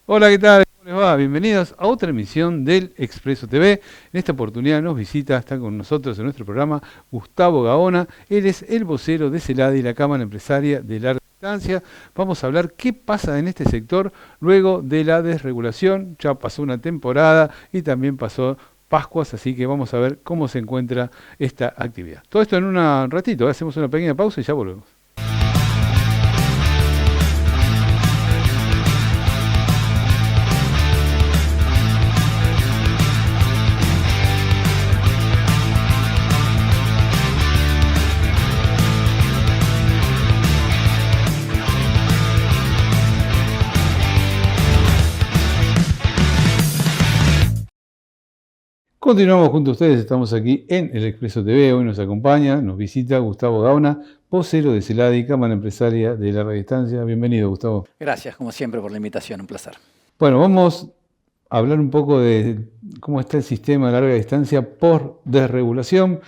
Hola, ¿qué tal? ¿Cómo les va? Bienvenidos a otra emisión del Expreso TV. En esta oportunidad nos visita, está con nosotros en nuestro programa Gustavo Gaona. Él es el vocero de CELADI, la Cámara Empresaria de Larga Distancia. Vamos a hablar qué pasa en este sector luego de la desregulación. Ya pasó una temporada y también pasó Pascuas, así que vamos a ver cómo se encuentra esta actividad. Todo esto en un ratito, hacemos una pequeña pausa y ya volvemos. Continuamos junto a ustedes, estamos aquí en el Expreso TV. Hoy nos acompaña, nos visita Gustavo Gaona, vocero de CELADI, Cámara Empresaria de Larga Distancia. Bienvenido, Gustavo. Gracias, como siempre, por la invitación, un placer. Bueno, vamos a hablar un poco de cómo está el sistema de larga distancia por desregulación.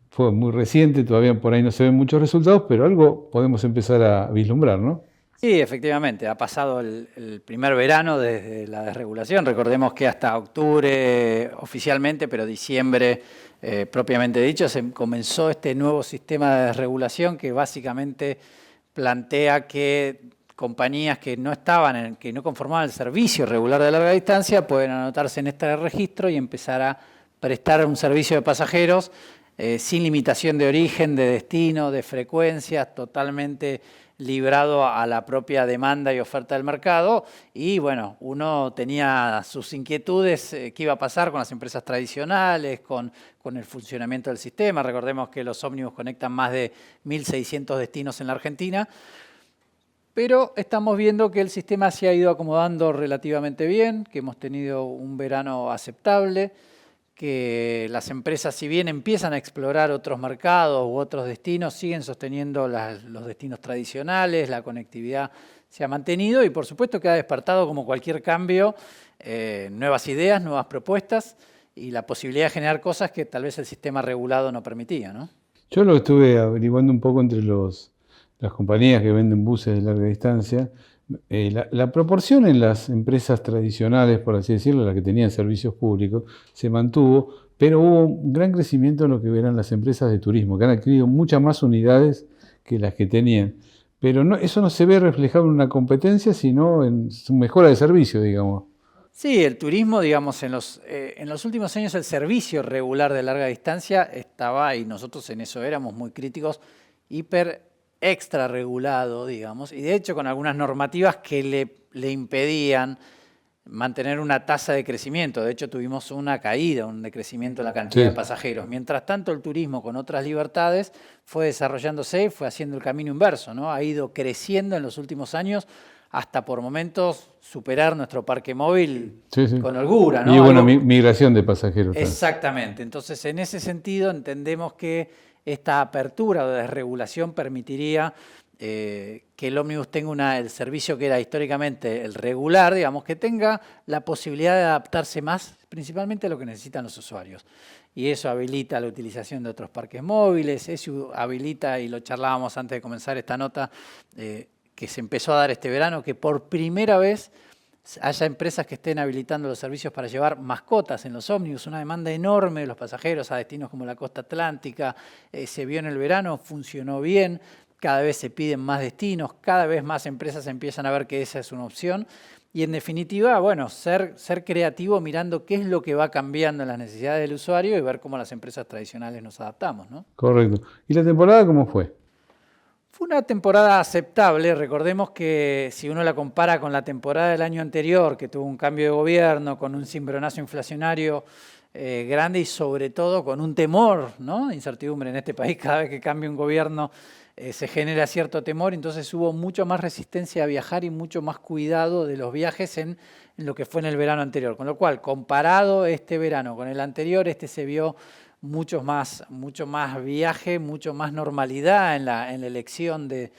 Fue muy reciente, todavía por ahí no se ven muchos resultados, pero algo podemos empezar a vislumbrar, ¿no? Sí, efectivamente, ha pasado el primer verano desde la desregulación. Recordemos que hasta octubre oficialmente, pero diciembre propiamente dicho, se comenzó este nuevo sistema de desregulación que básicamente plantea que compañías que no estaban, que no conformaban el servicio regular de larga distancia pueden anotarse en este registro y empezar a prestar un servicio de pasajeros sin limitación de origen, de destino, de frecuencias, totalmente librado a la propia demanda y oferta del mercado. Y bueno, uno tenía sus inquietudes, qué iba a pasar con las empresas tradicionales, con el funcionamiento del sistema. Recordemos que los ómnibus conectan más de 1.600 destinos en la Argentina. Pero estamos viendo que el sistema se ha ido acomodando relativamente bien, que hemos tenido un verano aceptable, que las empresas, si bien empiezan a explorar otros mercados u otros destinos, siguen sosteniendo los destinos tradicionales, la conectividad se ha mantenido y por supuesto que ha despertado, como cualquier cambio, nuevas ideas, nuevas propuestas y la posibilidad de generar cosas que tal vez el sistema regulado no permitía, ¿no? Yo lo estuve averiguando un poco entre las compañías que venden buses de larga distancia. La proporción en las empresas tradicionales, por así decirlo, las que tenían servicios públicos, se mantuvo, pero hubo un gran crecimiento en lo que eran las empresas de turismo, que han adquirido muchas más unidades que las que tenían. Pero no, eso no se ve reflejado en una competencia, sino en su mejora de servicio, digamos. Sí, el turismo, digamos, en los últimos años el servicio regular de larga distancia estaba, y nosotros en eso éramos muy críticos, hiper extra regulado, digamos, y de hecho con algunas normativas que le impedían mantener una tasa de crecimiento. De hecho, tuvimos una caída, un decrecimiento en la cantidad de pasajeros. Mientras tanto, el turismo con otras libertades fue desarrollándose y fue haciendo el camino inverso, ¿no? Ha ido creciendo en los últimos años hasta por momentos superar nuestro parque móvil con holgura, ¿no? Y hubo una migración de pasajeros. Exactamente. Entonces, en ese sentido, entendemos que esta apertura de desregulación permitiría que el ómnibus tenga el servicio que era históricamente el regular, digamos, que tenga la posibilidad de adaptarse más, principalmente a lo que necesitan los usuarios. Y eso habilita la utilización de otros parques móviles, eso habilita, y lo charlábamos antes de comenzar esta nota, que se empezó a dar este verano, que por primera vez haya empresas que estén habilitando los servicios para llevar mascotas en los ómnibus, una demanda enorme de los pasajeros a destinos como la costa atlántica, se vio en el verano, funcionó bien, cada vez se piden más destinos, cada vez más empresas empiezan a ver que esa es una opción y en definitiva, bueno, ser creativo mirando qué es lo que va cambiando en las necesidades del usuario y ver cómo las empresas tradicionales nos adaptamos, ¿no? Correcto. ¿Y la temporada cómo fue? Fue una temporada aceptable. Recordemos que si uno la compara con la temporada del año anterior, que tuvo un cambio de gobierno, con un cimbronazo inflacionario grande y sobre todo con un temor, ¿no? Incertidumbre en este país, cada vez que cambia un gobierno se genera cierto temor, entonces hubo mucho más resistencia a viajar y mucho más cuidado de los viajes en lo que fue en el verano anterior. Con lo cual, comparado este verano con el anterior, se vio mucho más viaje, mucho más normalidad en la elección de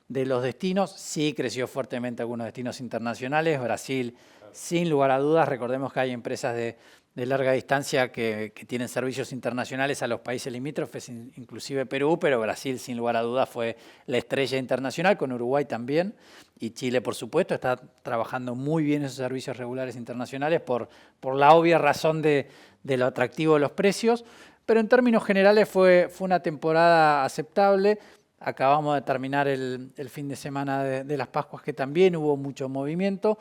los destinos. Sí creció fuertemente algunos destinos internacionales. Brasil, sin lugar a dudas, recordemos que hay empresas de de larga distancia que tienen servicios internacionales a los países limítrofes, inclusive Perú, pero Brasil sin lugar a dudas fue la estrella internacional, con Uruguay también, y Chile por supuesto está trabajando muy bien esos servicios regulares internacionales por la obvia razón de lo atractivo de los precios, pero en términos generales fue una temporada aceptable. Acabamos de terminar el fin de semana de las Pascuas, que también hubo mucho movimiento,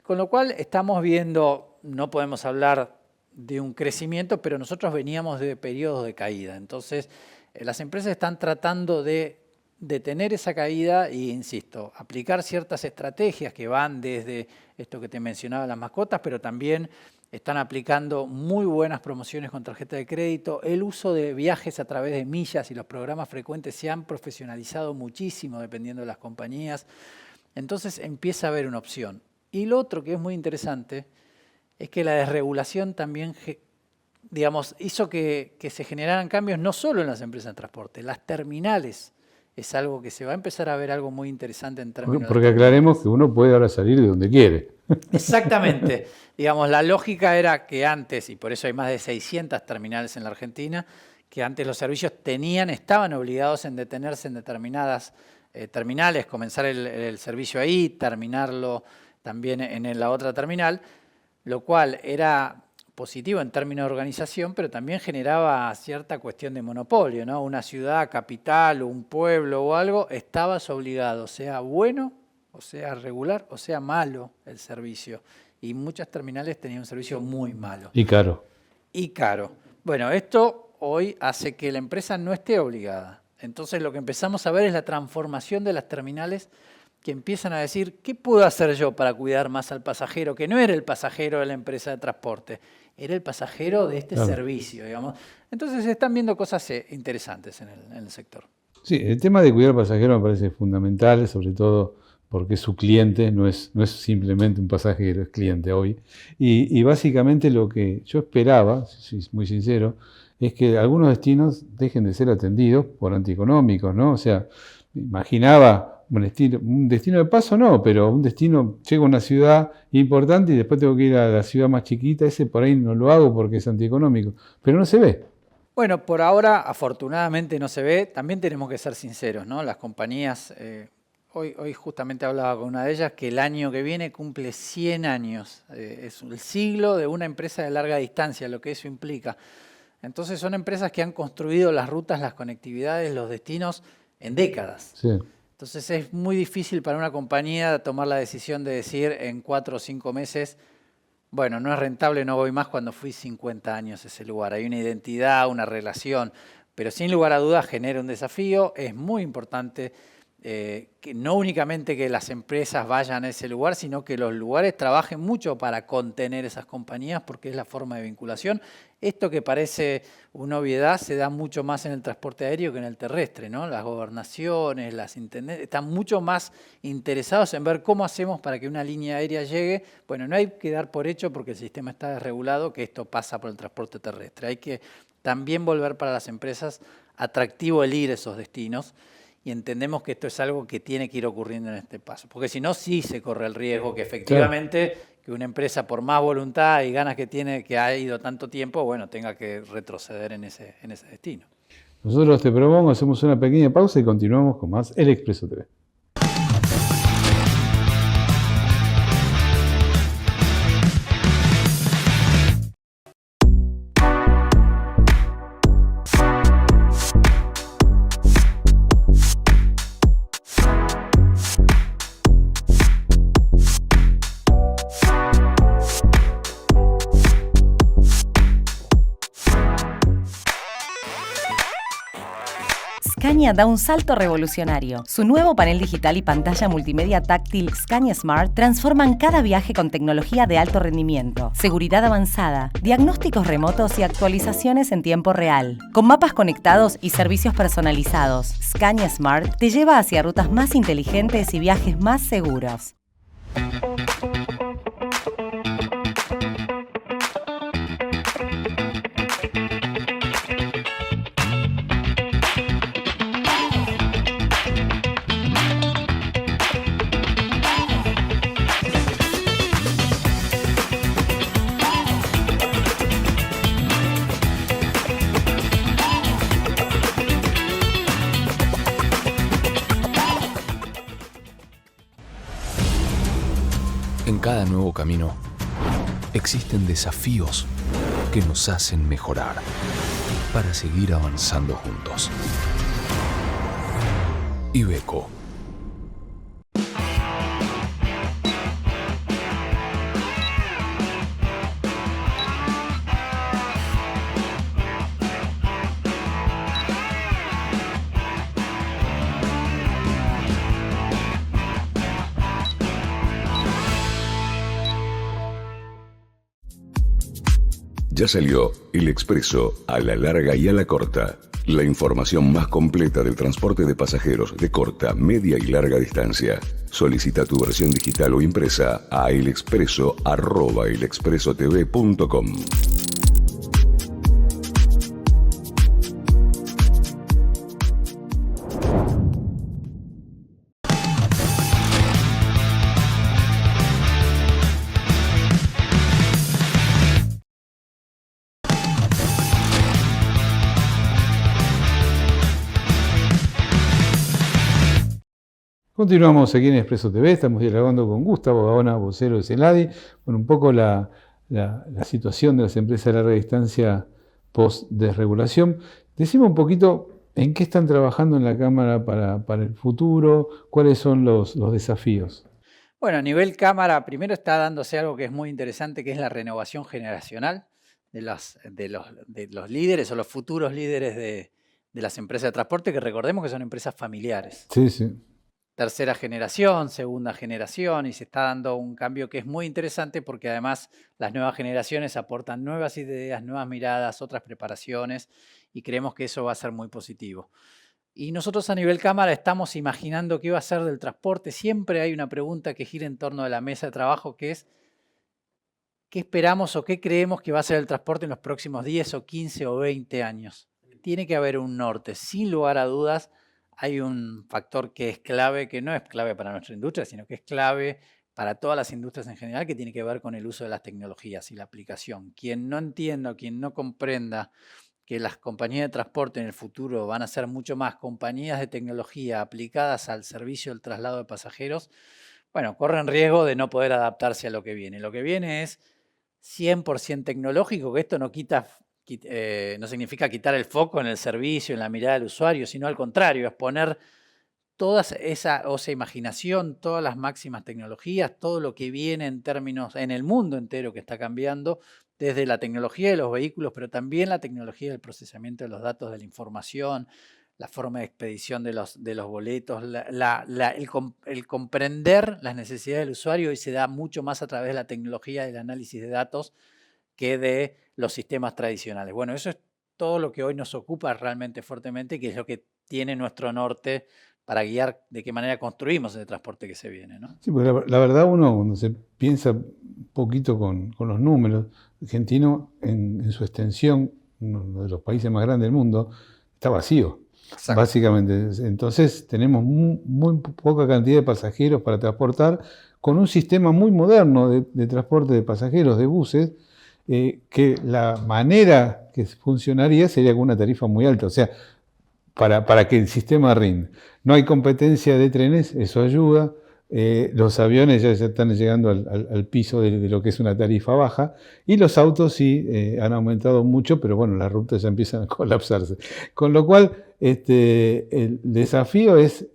con lo cual estamos viendo, no podemos hablar de un crecimiento, pero nosotros veníamos de periodos de caída. Entonces, las empresas están tratando de detener esa caída e, insisto, aplicar ciertas estrategias que van desde esto que te mencionaba, las mascotas, pero también están aplicando muy buenas promociones con tarjeta de crédito. El uso de viajes a través de millas y los programas frecuentes se han profesionalizado muchísimo dependiendo de las compañías. Entonces empieza a haber una opción. Y lo otro que es muy interesante es que la desregulación también, digamos, hizo que se generaran cambios no solo en las empresas de transporte, las terminales. Es algo que se va a empezar a ver algo muy interesante en términos porque aclaremos que uno puede ahora salir de donde quiere. Exactamente. Digamos, la lógica era que antes, y por eso hay más de 600 terminales en la Argentina, que antes los servicios estaban obligados en detenerse en determinadas terminales, comenzar el servicio ahí, terminarlo también en la otra terminal, lo cual era positivo en términos de organización, pero también generaba cierta cuestión de monopolio, ¿no? Una ciudad, capital, un pueblo o algo, estabas obligado, sea bueno, o sea regular, o sea malo el servicio. Y muchas terminales tenían un servicio muy malo. Y caro. Y caro. Bueno, esto hoy hace que la empresa no esté obligada. Entonces lo que empezamos a ver es la transformación de las terminales, que empiezan a decir, ¿qué puedo hacer yo para cuidar más al pasajero? Que no era el pasajero de la empresa de transporte, era el pasajero de este servicio, digamos. Entonces se están viendo cosas interesantes en el sector. Sí, el tema de cuidar al pasajero me parece fundamental, sobre todo porque su cliente no es simplemente un pasajero, es cliente hoy. Y básicamente lo que yo esperaba, si soy muy sincero, es que algunos destinos dejen de ser atendidos por antieconómicos, ¿no? O sea, imaginaba un destino de paso no, pero un destino, llego a una ciudad importante y después tengo que ir a la ciudad más chiquita, ese por ahí no lo hago porque es antieconómico, pero no se ve. Bueno, por ahora afortunadamente no se ve, también tenemos que ser sinceros, ¿no? Las compañías, hoy justamente hablaba con una de ellas, que el año que viene cumple 100 años, es el siglo de una empresa de larga distancia, lo que eso implica. Entonces son empresas que han construido las rutas, las conectividades, los destinos en décadas. Sí. Entonces es muy difícil para una compañía tomar la decisión de decir en 4 o 5 meses, bueno, no es rentable, no voy más cuando fui 50 años a ese lugar. Hay una identidad, una relación, pero sin lugar a dudas genera un desafío. Es muy importante que no únicamente que las empresas vayan a ese lugar, sino que los lugares trabajen mucho para contener esas compañías, porque es la forma de vinculación. Esto que parece una obviedad se da mucho más en el transporte aéreo que en el terrestre, ¿no? Las gobernaciones, las intendentes, están mucho más interesados en ver cómo hacemos para que una línea aérea llegue. Bueno, no hay que dar por hecho, porque el sistema está desregulado, que esto pasa por el transporte terrestre. Hay que también volver para las empresas atractivo el ir a esos destinos, y entendemos que esto es algo que tiene que ir ocurriendo en este paso. Porque si no, sí se corre el riesgo que efectivamente que una empresa, por más voluntad y ganas que tiene, que ha ido tanto tiempo, bueno, tenga que retroceder en ese destino. Nosotros te propongo, hacemos una pequeña pausa y continuamos con más El Expreso TV. Scania da un salto revolucionario. Su nuevo panel digital y pantalla multimedia táctil Scania Smart transforman cada viaje con tecnología de alto rendimiento, seguridad avanzada, diagnósticos remotos y actualizaciones en tiempo real. Con mapas conectados y servicios personalizados, Scania Smart te lleva hacia rutas más inteligentes y viajes más seguros. En cada nuevo camino existen desafíos que nos hacen mejorar para seguir avanzando juntos. Iveco. Ya salió El Expreso, a la larga y a la corta. La información más completa del transporte de pasajeros de corta, media y larga distancia. Solicita tu versión digital o impresa a elexpreso@elexpresotv.com. Continuamos aquí en Expreso TV, estamos dialogando con Gustavo Gaona, vocero de CELADI, con un poco la situación de las empresas de larga distancia post-desregulación. Decime un poquito en qué están trabajando en la Cámara para el futuro, cuáles son los desafíos. Bueno, a nivel Cámara, primero está dándose algo que es muy interesante, que es la renovación generacional de los líderes o los futuros líderes de las empresas de transporte, que recordemos que son empresas familiares. Sí, sí. Tercera generación, segunda generación, y se está dando un cambio que es muy interesante porque además las nuevas generaciones aportan nuevas ideas, nuevas miradas, otras preparaciones, y creemos que eso va a ser muy positivo. Y nosotros a nivel Cámara estamos imaginando qué va a ser del transporte. Siempre hay una pregunta que gira en torno de la mesa de trabajo, que es ¿qué esperamos o qué creemos que va a ser el transporte en los próximos 10 o 15 o 20 años? Tiene que haber un norte, sin lugar a dudas. Hay un factor que es clave, que no es clave para nuestra industria, sino que es clave para todas las industrias en general, que tiene que ver con el uso de las tecnologías y la aplicación. Quien no entienda, quien no comprenda que las compañías de transporte en el futuro van a ser mucho más compañías de tecnología aplicadas al servicio del traslado de pasajeros, bueno, corren riesgo de no poder adaptarse a lo que viene. Lo que viene es 100% tecnológico, que esto no significa quitar el foco en el servicio, en la mirada del usuario, sino al contrario, es poner toda esa imaginación, todas las máximas tecnologías, todo lo que viene en términos, en el mundo entero que está cambiando, desde la tecnología de los vehículos, pero también la tecnología del procesamiento de los datos, de la información, la forma de expedición de los boletos, el comprender las necesidades del usuario, y se da mucho más a través de la tecnología del análisis de datos que de los sistemas tradicionales. Bueno, eso es todo lo que hoy nos ocupa realmente fuertemente, que es lo que tiene nuestro norte para guiar de qué manera construimos el transporte que se viene, ¿no? Sí, porque la verdad uno cuando se piensa un poquito con los números, argentino en su extensión, uno de los países más grandes del mundo, está vacío. Exacto. Básicamente. Entonces tenemos muy poca cantidad de pasajeros para transportar, con un sistema muy moderno de transporte de pasajeros, de buses, que la manera que funcionaría sería con una tarifa muy alta, o sea, para que el sistema rinde. No hay competencia de trenes, eso ayuda. Los aviones ya están llegando al piso de lo que es una tarifa baja, y los autos sí han aumentado mucho, pero bueno, las rutas ya empiezan a colapsarse. Con lo cual, el desafío es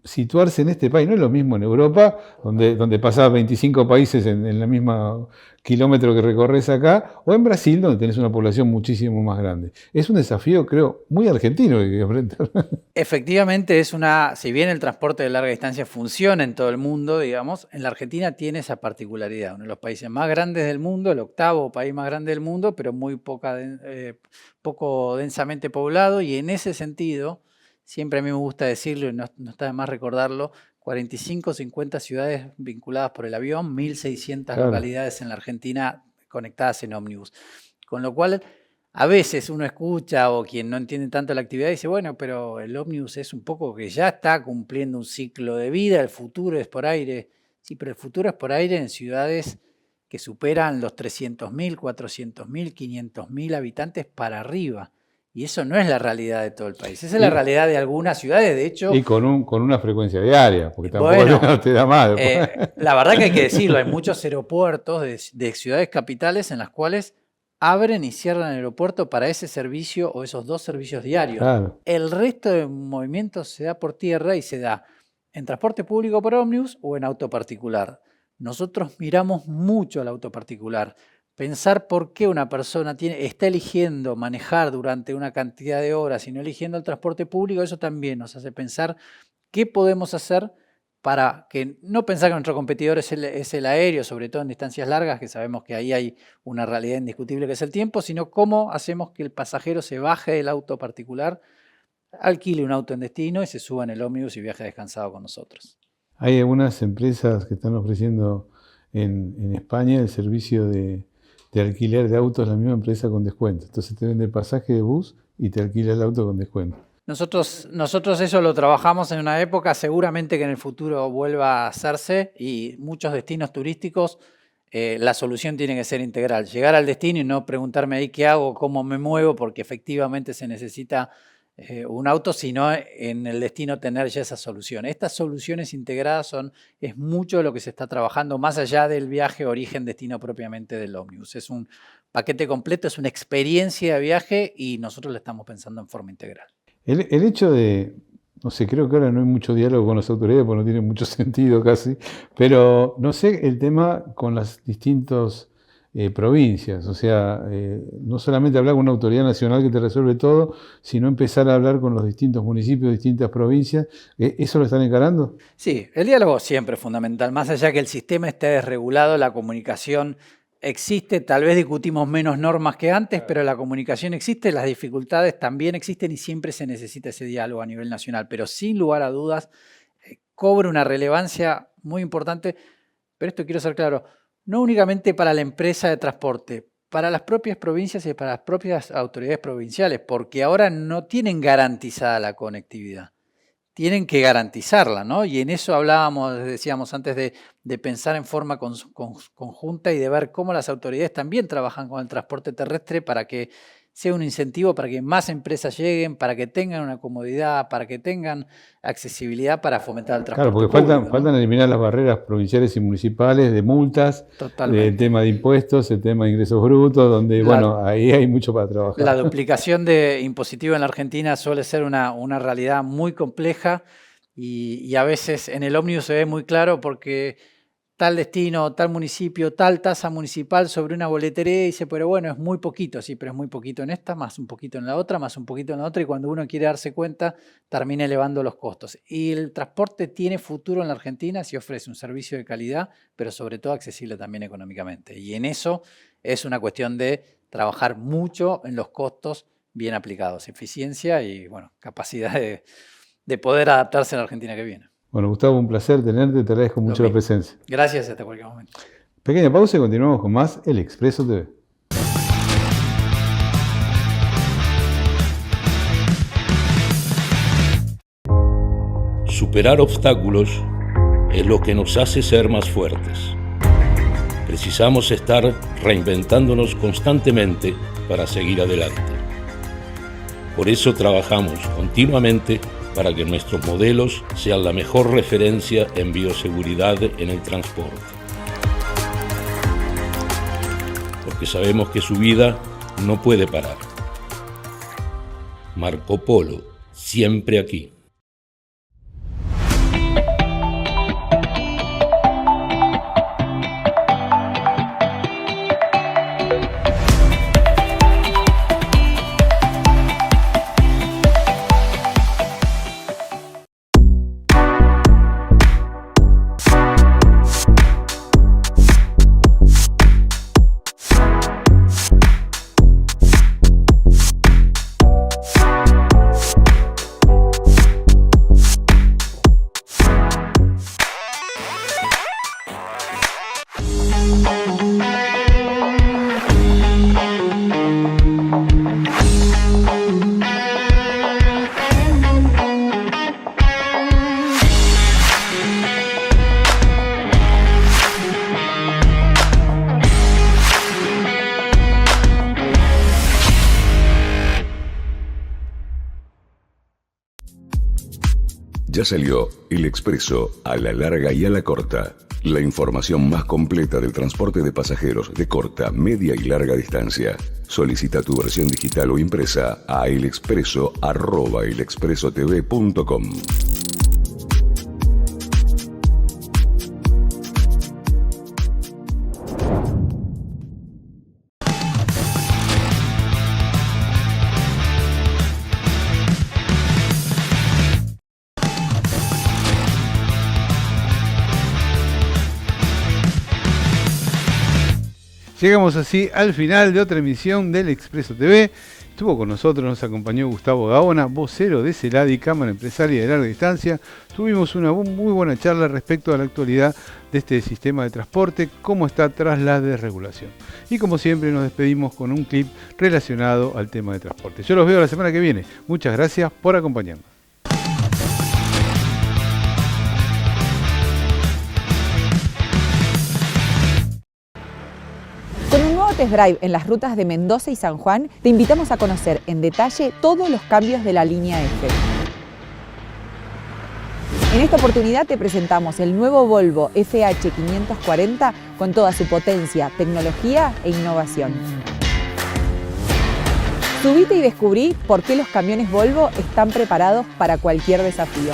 situarse en este país. No es lo mismo en Europa, donde pasás 25 países en el mismo kilómetro que recorres acá, o en Brasil, donde tenés una población muchísimo más grande. Es un desafío, creo, muy argentino que hay que enfrentar. Efectivamente, si bien el transporte de larga distancia funciona en todo el mundo, digamos, en la Argentina tiene esa particularidad. Uno de los países más grandes del mundo, el octavo país más grande del mundo, pero muy poco densamente poblado, y en ese sentido, siempre a mí me gusta decirlo, y no está de más recordarlo, 45 o 50 ciudades vinculadas por el avión, 1.600 localidades en la Argentina conectadas en ómnibus. Con lo cual, a veces uno escucha, o quien no entiende tanto la actividad dice, bueno, pero el ómnibus es un poco que ya está cumpliendo un ciclo de vida, el futuro es por aire. Sí, pero el futuro es por aire en ciudades que superan los 300.000, 400.000, 500.000 habitantes para arriba. Y eso no es la realidad de todo el país. Esa es la realidad de algunas ciudades, de hecho. Y con una frecuencia diaria, porque tampoco no te da más. La verdad que hay que decirlo, hay muchos aeropuertos de ciudades capitales en las cuales abren y cierran el aeropuerto para ese servicio o esos 2 servicios diarios. Claro. El resto de movimientos se da por tierra y se da en transporte público por ómnibus o en auto particular. Nosotros miramos mucho al auto particular. Pensar por qué una persona está eligiendo manejar durante una cantidad de horas y no eligiendo el transporte público, eso también nos hace pensar qué podemos hacer para que no pensar que nuestro competidor es el aéreo, sobre todo en distancias largas, que sabemos que ahí hay una realidad indiscutible que es el tiempo, sino cómo hacemos que el pasajero se baje del auto particular, alquile un auto en destino y se suba en el ómnibus y viaje descansado con nosotros. Hay algunas empresas que están ofreciendo en España el servicio de alquiler de autos, la misma empresa con descuento. Entonces te vende el pasaje de bus y te alquila el auto con descuento. Nosotros eso lo trabajamos en una época, seguramente que en el futuro vuelva a hacerse y muchos destinos turísticos, la solución tiene que ser integral. Llegar al destino y no preguntarme ahí qué hago, cómo me muevo, porque efectivamente se necesita un auto, sino en el destino tener ya esa solución. Estas soluciones integradas es mucho de lo que se está trabajando, más allá del viaje origen-destino propiamente del ómnibus. Es un paquete completo, es una experiencia de viaje y nosotros lo estamos pensando en forma integral. El hecho de, no sé, creo que ahora no hay mucho diálogo con las autoridades porque no tiene mucho sentido casi, pero no sé el tema con las distintas provincias, o sea, no solamente hablar con una autoridad nacional que te resuelve todo, sino empezar a hablar con los distintos municipios, distintas provincias. ¿Eso lo están encarando? Sí, el diálogo siempre es fundamental, más allá que el sistema esté desregulado, la comunicación existe, tal vez discutimos menos normas que antes, pero la comunicación existe, las dificultades también existen y siempre se necesita ese diálogo a nivel nacional, pero sin lugar a dudas cobra una relevancia muy importante, pero esto quiero ser claro, no únicamente para la empresa de transporte, para las propias provincias y para las propias autoridades provinciales, porque ahora no tienen garantizada la conectividad. Tienen que garantizarla, ¿no? Y en eso hablábamos, decíamos antes, de pensar en forma conjunta y de ver cómo las autoridades también trabajan con el transporte terrestre para que sea un incentivo para que más empresas lleguen, para que tengan una comodidad, para que tengan accesibilidad para fomentar el transporte público. Claro, porque faltan eliminar las barreras provinciales y municipales de multas, el tema de impuestos, el tema de ingresos brutos, donde, ahí hay mucho para trabajar. La duplicación de impositivo en la Argentina suele ser una realidad muy compleja y a veces en el ómnibus se ve muy claro porque tal destino, tal municipio, tal tasa municipal sobre una boletería y dice, pero bueno, es muy poquito, sí, pero es muy poquito en esta, más un poquito en la otra, más un poquito en la otra, y cuando uno quiere darse cuenta, termina elevando los costos. Y el transporte tiene futuro en la Argentina si ofrece un servicio de calidad, pero sobre todo accesible también económicamente. Y en eso es una cuestión de trabajar mucho en los costos bien aplicados, eficiencia y capacidad de poder adaptarse a la Argentina que viene. Bueno, Gustavo, un placer tenerte, te agradezco mucho la presencia. Gracias, hasta cualquier momento. Pequeña pausa y continuamos con más El Expreso TV. Superar obstáculos es lo que nos hace ser más fuertes. Precisamos estar reinventándonos constantemente para seguir adelante. Por eso trabajamos continuamente para que nuestros modelos sean la mejor referencia en bioseguridad en el transporte. Porque sabemos que su vida no puede parar. Marco Polo, siempre aquí. Ya salió El Expreso, a la larga y a la corta. La información más completa del transporte de pasajeros de corta, media y larga distancia. Solicita tu versión digital o impresa a elexpreso@elexpresotv.com. Llegamos así al final de otra emisión del Expreso TV. Estuvo con nosotros, nos acompañó Gustavo Gaona, vocero de CELADI, Cámara Empresaria de Larga Distancia. Tuvimos una muy buena charla respecto a la actualidad de este sistema de transporte, cómo está tras la desregulación. Y como siempre nos despedimos con un clip relacionado al tema de transporte. Yo los veo la semana que viene. Muchas gracias por acompañarnos. Con un nuevo test drive en las rutas de Mendoza y San Juan, te invitamos a conocer en detalle todos los cambios de la línea F. En esta oportunidad te presentamos el nuevo Volvo FH540 con toda su potencia, tecnología e innovación. Subite y descubrí por qué los camiones Volvo están preparados para cualquier desafío.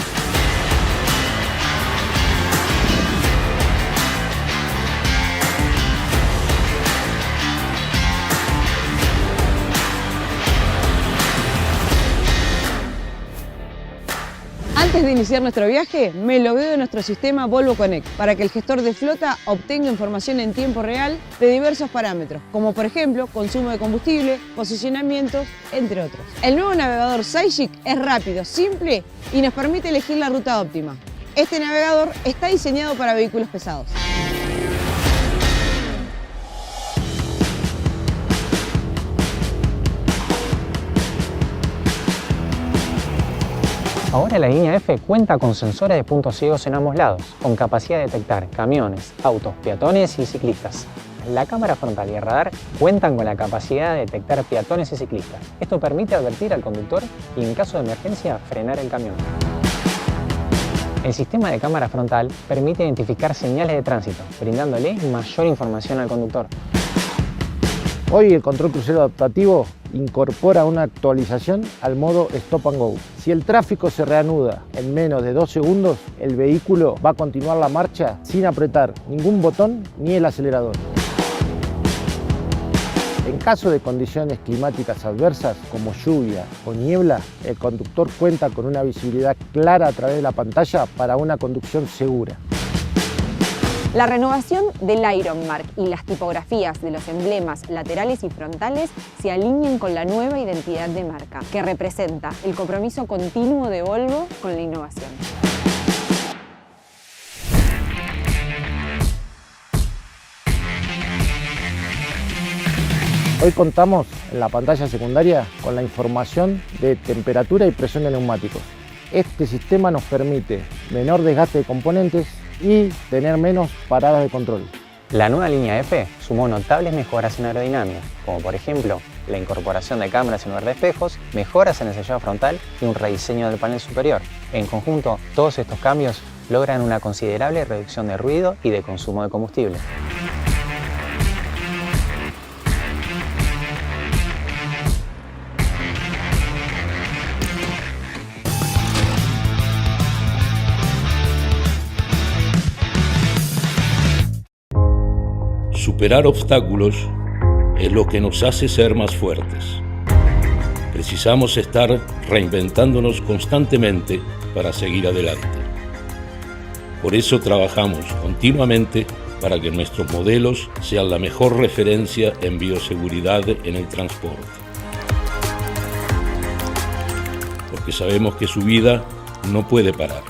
Antes de iniciar nuestro viaje, me logueo en nuestro sistema Volvo Connect para que el gestor de flota obtenga información en tiempo real de diversos parámetros, como por ejemplo consumo de combustible, posicionamientos, entre otros. El nuevo navegador Sidechick es rápido, simple y nos permite elegir la ruta óptima. Este navegador está diseñado para vehículos pesados. Ahora la línea F cuenta con sensores de puntos ciegos en ambos lados, con capacidad de detectar camiones, autos, peatones y ciclistas. La cámara frontal y el radar cuentan con la capacidad de detectar peatones y ciclistas. Esto permite advertir al conductor y en caso de emergencia frenar el camión. El sistema de cámara frontal permite identificar señales de tránsito, brindándole mayor información al conductor. Hoy el control crucero adaptativo incorpora una actualización al modo Stop and Go. Si el tráfico se reanuda en menos de 2 segundos, el vehículo va a continuar la marcha sin apretar ningún botón ni el acelerador. En caso de condiciones climáticas adversas como lluvia o niebla, el conductor cuenta con una visibilidad clara a través de la pantalla para una conducción segura. La renovación del Ironmark y las tipografías de los emblemas laterales y frontales se alinean con la nueva identidad de marca, que representa el compromiso continuo de Volvo con la innovación. Hoy contamos en la pantalla secundaria con la información de temperatura y presión de neumáticos. Este sistema nos permite menor desgaste de componentes y tener menos paradas de control. La nueva línea F sumó notables mejoras en aerodinámica, como por ejemplo la incorporación de cámaras en lugar de espejos, mejoras en el sellado frontal y un rediseño del panel superior. En conjunto, todos estos cambios logran una considerable reducción de ruido y de consumo de combustible. Superar obstáculos es lo que nos hace ser más fuertes. Precisamos estar reinventándonos constantemente para seguir adelante. Por eso trabajamos continuamente para que nuestros modelos sean la mejor referencia en bioseguridad en el transporte. Porque sabemos que su vida no puede parar.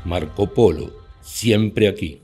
Marco Polo, siempre aquí.